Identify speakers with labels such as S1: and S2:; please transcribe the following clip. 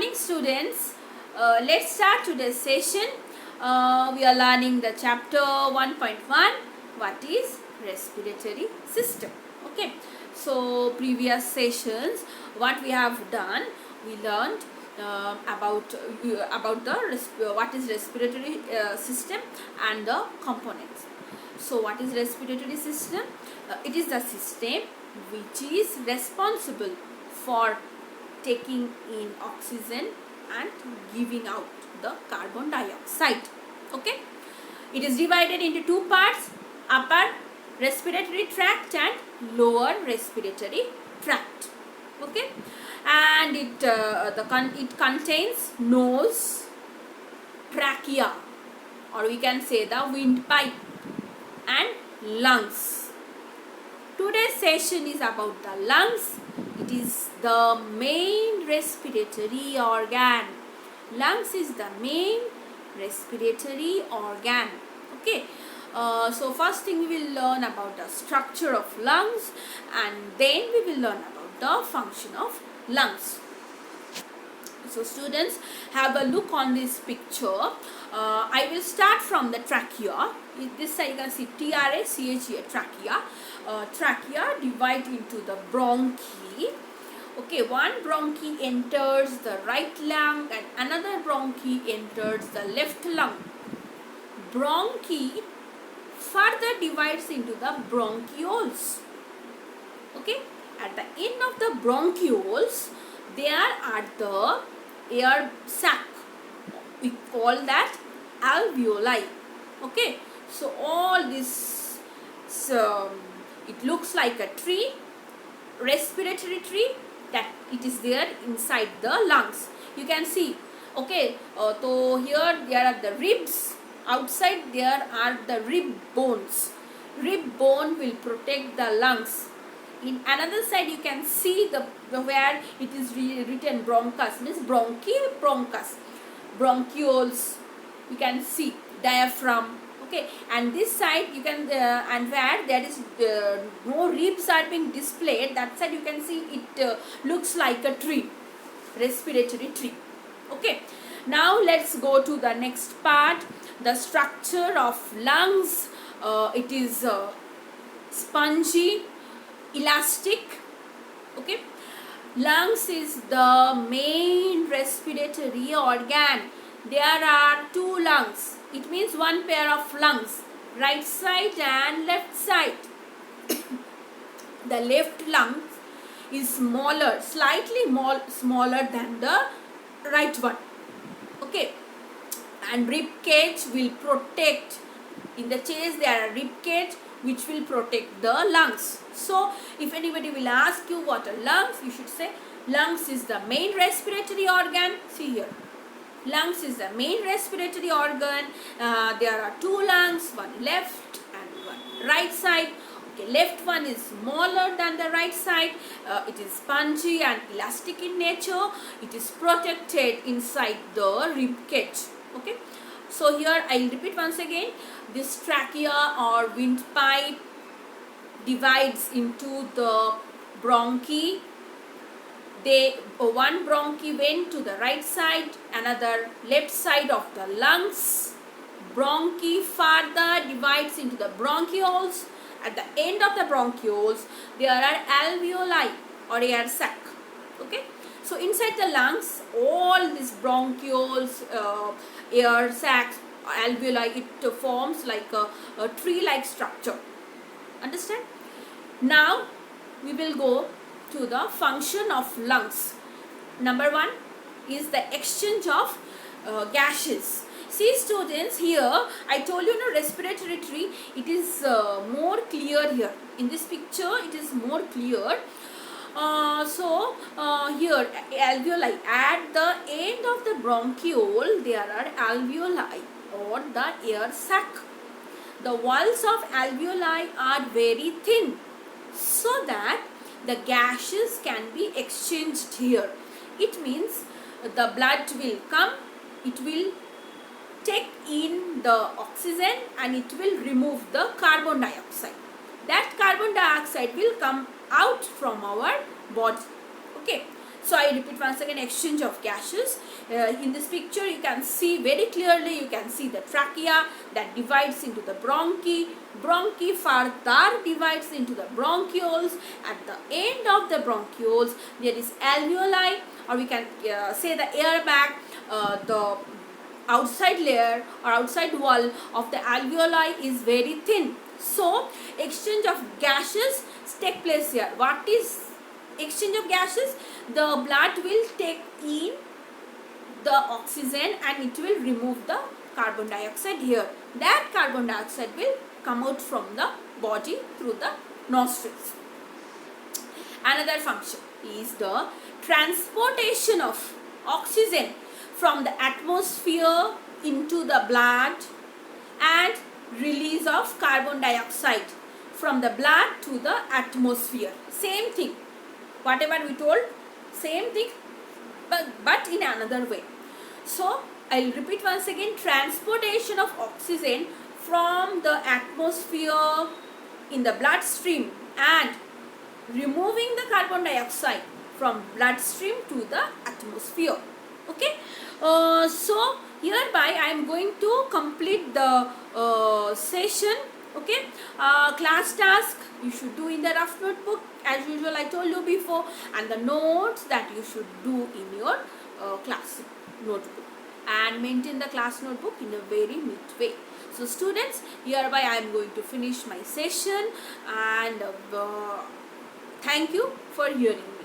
S1: morning, students. Let's start today's session. We are learning the chapter 1.1. What is respiratory system? Okay. So previous sessions, what we have done, we learned about the what is respiratory system and the components. So what is respiratory system? It is the system which is responsible for taking in oxygen and giving out the carbon dioxide. Okay, it is divided into two parts: upper respiratory tract and lower respiratory tract. Okay, and it contains nose, trachea, or we can say the windpipe, and lungs. Today's session is about the lungs. It is the main respiratory organ. Lungs is the main respiratory organ. Okay. So first thing we will learn about the structure of lungs, and then we will learn about the function of lungs. So students, have a look on this picture. I will start from the trachea. This side you can see trachea, trachea. Trachea divides into the bronchi. Okay, one bronchi enters the right lung and another bronchi enters the left lung. Bronchi further divides into the bronchioles. Okay, at the end of the bronchioles, there are the air sac. We call that alveoli. Okay, so all this, it looks like a tree, respiratory tree, that it is there inside the lungs. You can see. Okay, so here there are the ribs. Outside there are the rib bones. Rib bone will protect the lungs. In another side you can see the where it is written bronchus, means bronchi, bronchus, bronchioles. You can see diaphragm. Okay, and this side you can and where there is no ribs are being displayed, that side you can see it looks like a tree, respiratory tree. Okay, now let's go to the next part, the structure of lungs. It is spongy, elastic. Okay, lungs is the main respiratory organ. There are two lungs. It means one pair of lungs, right side and left side. The left lung is smaller, slightly smaller than the right one. Okay, and rib cage will protect. In the chest there are rib cage which will protect the lungs. So if anybody will ask you what are lungs, you should say lungs is the main respiratory organ. See here, lungs is the main respiratory organ. There are two lungs, one left and one right side. Okay, left one is smaller than the right side. It is spongy and elastic in nature. It is protected inside the rib cage. Okay, so here I will repeat once again. This trachea or windpipe divides into the bronchi. One bronchi went to the right side, another left side of the lungs. Bronchi further divides into the bronchioles. At the end of the bronchioles, there are alveoli or air sac. Okay, so inside the lungs, all these bronchioles, air sacs, alveoli, it forms like a tree-like structure. Understand? Now we will go to the function of lungs. Number one is the exchange of gases. See students, here I told you no respiratory tree, it is more clear here. In this picture it is more clear. Here alveoli, at the end of the bronchiole there are alveoli or the air sac. The walls of alveoli are very thin so that the gases can be exchanged here. It means the blood will come, it will take in the oxygen and it will remove the carbon dioxide. That carbon dioxide will come out from our body. Okay, So I repeat once again, exchange of gases. In this picture you can see very clearly, you can see the trachea that divides into the bronchi. Bronchi further divides into the bronchioles. At the end of the bronchioles there is alveoli, or we can say the air bag. The outside layer or outside wall of the alveoli is very thin. So exchange of gases take place here. What is exchange of gases? The blood will take in the oxygen and it will remove the carbon dioxide here. That carbon dioxide will come out from the body through the nostrils. Another function is the transportation of oxygen from the atmosphere into the blood and release of carbon dioxide from the blood to the atmosphere. Same thing, whatever we told, same thing, but in another way. So I'll repeat once again, transportation of oxygen from the atmosphere in the bloodstream and removing the carbon dioxide from bloodstream to the atmosphere. Okay, so hereby I am going to complete the session. Okay, class task you should do in the rough notebook as usual, I told you before, and the notes that you should do in your class notebook, and maintain the class notebook in a very neat way. So students, hereby I am going to finish my session, and thank you for hearing me.